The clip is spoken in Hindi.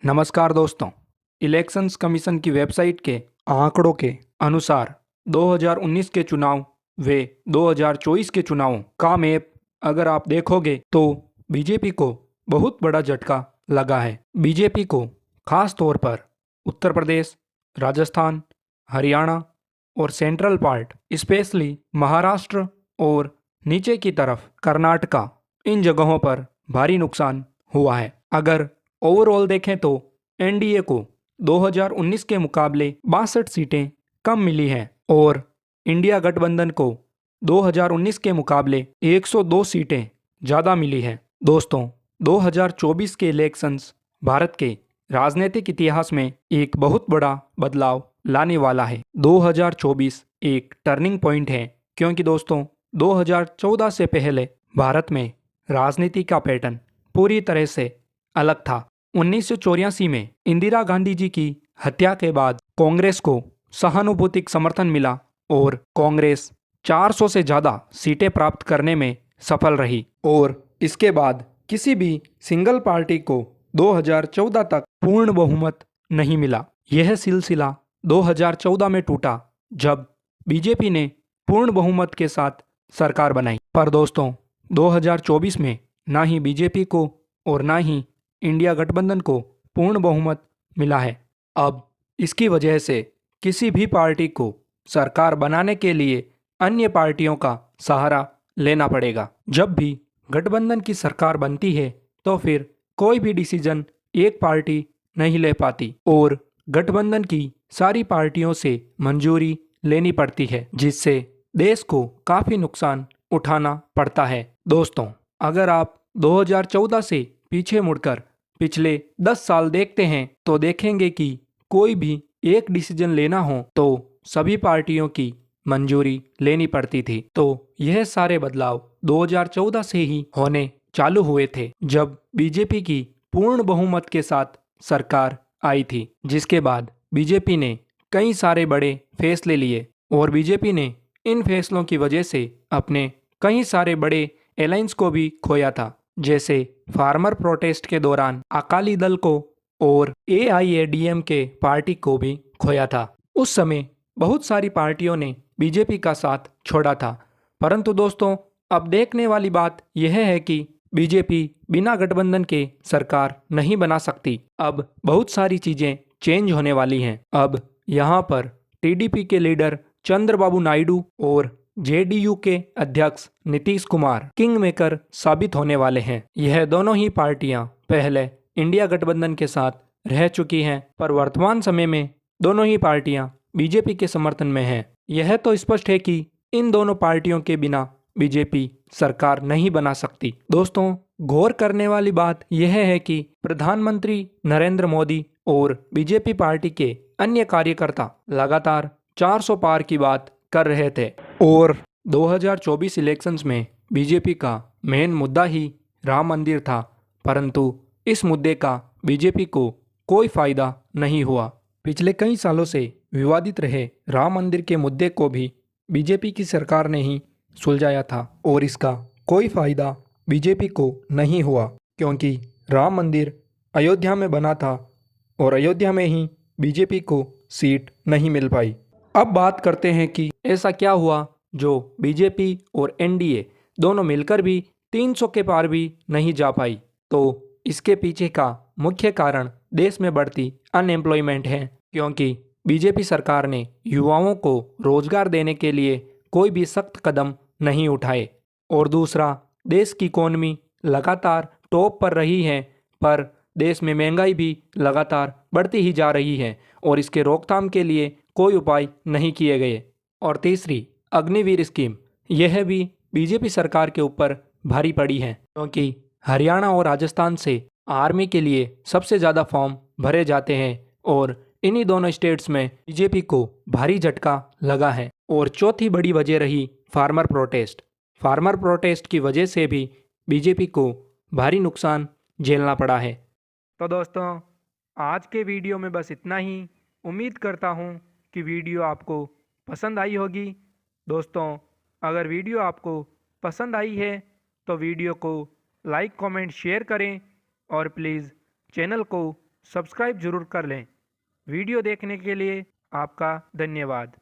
नमस्कार दोस्तों। इलेक्शंस कमीशन की वेबसाइट के आंकड़ों के अनुसार 2019 के चुनाव व 2024 के चुनावों का मैप अगर आप देखोगे तो बीजेपी को बहुत बड़ा झटका लगा है। बीजेपी को खास तौर पर उत्तर प्रदेश, राजस्थान, हरियाणा और सेंट्रल पार्ट स्पेशली महाराष्ट्र और नीचे की तरफ कर्नाटका, इन जगहों पर भारी नुकसान हुआ है। अगर ओवरऑल देखें तो एनडीए को 2019 के मुकाबले 62 सीटें कम मिली हैं और इंडिया गठबंधन को 2019 के मुकाबले 102 सीटें ज़्यादा मिली हैं। दोस्तों, 2024 के इलेक्शंस भारत के राजनीतिक इतिहास में एक बहुत बड़ा बदलाव लाने वाला है। 2024 एक टर्निंग पॉइंट है क्योंकि दोस्तों 2014 से पहले भारत में राजनीति का पैटर्न पूरी तरह से अलग था। 1984 में इंदिरा गांधी जी की हत्या के बाद कांग्रेस को सहानुभूतिक समर्थन मिला और कांग्रेस 400 से ज़्यादा सीटें प्राप्त करने में सफल रही और इसके बाद किसी भी सिंगल पार्टी को 2014 तक पूर्ण बहुमत नहीं मिला। यह सिलसिला 2014 में टूटा जब बीजेपी ने पूर्ण बहुमत के साथ सरकार बनाई। पर दोस्तों 2024 में ना ही बीजेपी को और ना ही इंडिया गठबंधन को पूर्ण बहुमत मिला है। अब इसकी वजह से किसी भी पार्टी को सरकार बनाने के लिए अन्य पार्टियों का सहारा लेना पड़ेगा। जब भी गठबंधन की सरकार बनती है तो फिर कोई भी डिसीजन एक पार्टी नहीं ले पाती और गठबंधन की सारी पार्टियों से मंजूरी लेनी पड़ती है, जिससे देश को काफ़ी नुकसान उठाना पड़ता है। दोस्तों, अगर आप 2014 से पीछे मुड़कर पिछले 10 साल देखते हैं तो देखेंगे कि कोई भी एक डिसीजन लेना हो तो सभी पार्टियों की मंजूरी लेनी पड़ती थी। तो यह सारे बदलाव 2014 से ही होने चालू हुए थे जब बीजेपी की पूर्ण बहुमत के साथ सरकार आई थी, जिसके बाद बीजेपी ने कई सारे बड़े फैसले लिए और बीजेपी ने इन फैसलों की वजह से अपने कई सारे बड़े अलायंस को भी खोया था, जैसे फार्मर प्रोटेस्ट के दौरान अकाली दल को और एआईएडीएमके पार्टी को भी खोया था। उस समय बहुत सारी पार्टियों ने बीजेपी का साथ छोड़ा था, परंतु दोस्तों अब देखने वाली बात यह है कि बीजेपी बिना गठबंधन के सरकार नहीं बना सकती। अब बहुत सारी चीज़ें चेंज होने वाली हैं। अब यहाँ पर टीडीपी के लीडर चंद्रबाबू नायडू और जेडीयू के अध्यक्ष नीतीश कुमार किंग मेकर साबित होने वाले हैं। यह दोनों ही पार्टियां पहले इंडिया गठबंधन के साथ रह चुकी हैं, पर वर्तमान समय में दोनों ही पार्टियां बीजेपी के समर्थन में हैं। यह तो स्पष्ट है कि इन दोनों पार्टियों के बिना बीजेपी सरकार नहीं बना सकती। दोस्तों, गौर करने वाली बात यह है कि प्रधानमंत्री नरेंद्र मोदी और बीजेपी पार्टी के अन्य कार्यकर्ता लगातार 400 पार की बात कर रहे थे और 2024 इलेक्शंस में बीजेपी का मेन मुद्दा ही राम मंदिर था, परंतु इस मुद्दे का बीजेपी को कोई फायदा नहीं हुआ। पिछले कई सालों से विवादित रहे राम मंदिर के मुद्दे को भी बीजेपी की सरकार ने ही सुलझाया था और इसका कोई फायदा बीजेपी को नहीं हुआ, क्योंकि राम मंदिर अयोध्या में बना था और अयोध्या में ही बीजेपी को सीट नहीं मिल पाई। अब बात करते हैं कि ऐसा क्या हुआ जो बीजेपी और एनडीए दोनों मिलकर भी 300 के पार भी नहीं जा पाई। तो इसके पीछे का मुख्य कारण देश में बढ़ती अनएम्प्लॉयमेंट है, क्योंकि बीजेपी सरकार ने युवाओं को रोजगार देने के लिए कोई भी सख्त कदम नहीं उठाए और दूसरा, देश की इकोनॉमी लगातार टॉप पर रही है, पर देश में महंगाई भी लगातार बढ़ती ही जा रही है और इसके रोकथाम के लिए कोई उपाय नहीं किए गए। और तीसरी, अग्निवीर स्कीम, यह भी बीजेपी सरकार के ऊपर भारी पड़ी है, क्योंकि हरियाणा और राजस्थान से आर्मी के लिए सबसे ज़्यादा फॉर्म भरे जाते हैं और इन्हीं दोनों स्टेट्स में बीजेपी को भारी झटका लगा है। और चौथी बड़ी वजह रही फार्मर प्रोटेस्ट। फार्मर प्रोटेस्ट की वजह से भी बीजेपी को भारी नुकसान झेलना पड़ा है। तो दोस्तों, आज के वीडियो में बस इतना ही। उम्मीद करता हूँ कि वीडियो आपको पसंद आई होगी। दोस्तों, अगर वीडियो आपको पसंद आई है तो वीडियो को लाइक, कमेंट, शेयर करें और प्लीज़ चैनल को सब्सक्राइब जरूर कर लें। वीडियो देखने के लिए आपका धन्यवाद।